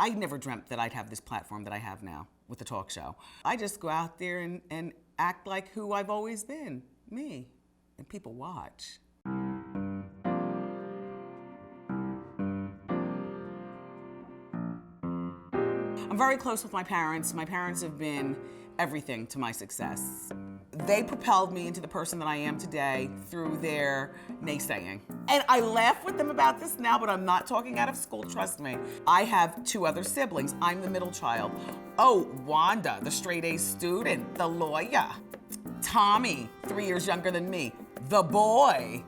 I never dreamt that I'd have this platform that I have now with the talk show. I just go out there and act like who I've always been, me, and people watch. I'm very close with my parents. My parents have been everything to my success. They propelled me into the person that I am today through their naysaying. And I laugh with them about this now, but I'm not talking out of school, trust me. I have 2 other siblings. I'm the middle child. Oh, Wanda, the straight A student, the lawyer. Tommy, 3 years younger than me, the boy.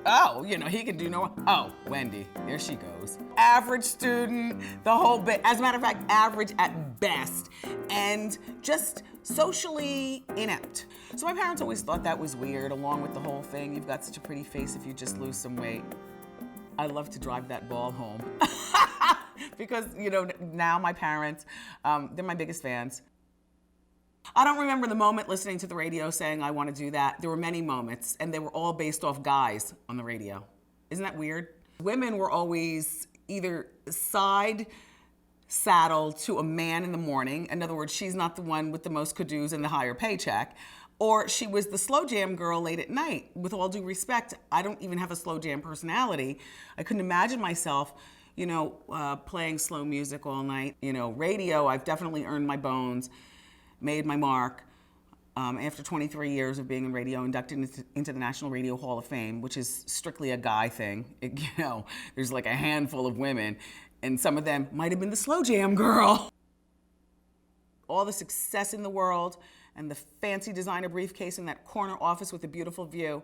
Oh, you know, he can do no. Oh, Wendy, there she goes. Average student, the whole bit. As a matter of fact, average at best, and just socially inept. So my parents always thought that was weird, along with the whole thing, you've got such a pretty face if you just lose some weight. I love to drive that ball home. Because, you know, now my parents, they're my biggest fans. I don't remember the moment listening to the radio saying I want to do that. There were many moments, and they were all based off guys on the radio. Isn't that weird? Women were always either side saddled to a man in the morning. In other words, she's not the one with the most kudos and the higher paycheck. Or she was the slow jam girl late at night. With all due respect, I don't even have a slow jam personality. I couldn't imagine myself, you know, playing slow music all night. You know, radio, I've definitely earned my bones, made my mark. After 23 years of being in radio, inducted into the National Radio Hall of Fame, which is strictly a guy thing. You know, there's like a handful of women, and some of them might have been the slow jam girl. All the success in the world and the fancy designer briefcase in that corner office with a beautiful view,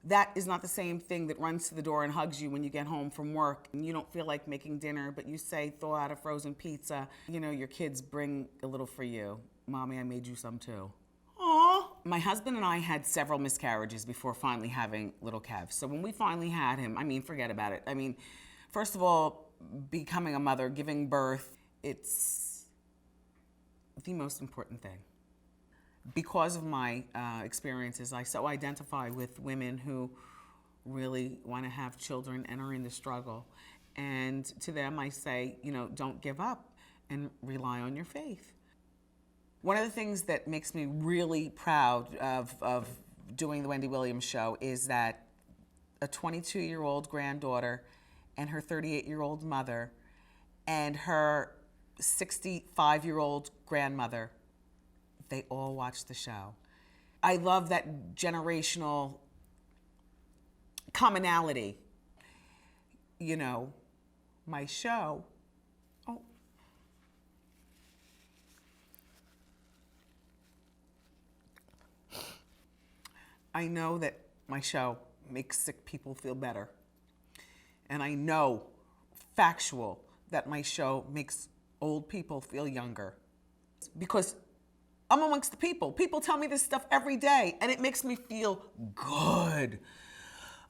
that is not the same thing that runs to the door and hugs you when you get home from work and you don't feel like making dinner, but you say, thaw out a frozen pizza. You know, your kids bring a little for you. Mommy, I made you some too. Aww. My husband and I had several miscarriages before finally having little Kev. So when we finally had him, I mean, forget about it. I mean, first of all, becoming a mother, giving birth, it's the most important thing. Because of my experiences, I so identify with women who really want to have children and are in the struggle. And to them, I say, you know, don't give up and rely on your faith. One of the things that makes me really proud of doing the Wendy Williams show is that a 22-year-old granddaughter and her 38-year-old mother and her 65-year-old grandmother, they all watch the show. I love that generational commonality. You know, my show, I know that my show makes sick people feel better. And I know, factual, that my show makes old people feel younger. Because I'm amongst the people. People tell me this stuff every day, and it makes me feel good.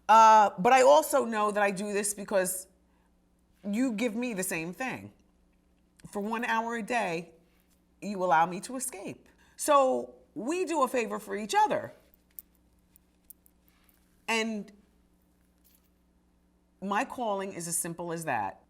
But I also know that I do this because you give me the same thing. For 1 hour a day, you allow me to escape. So we do a favor for each other. And my calling is as simple as that.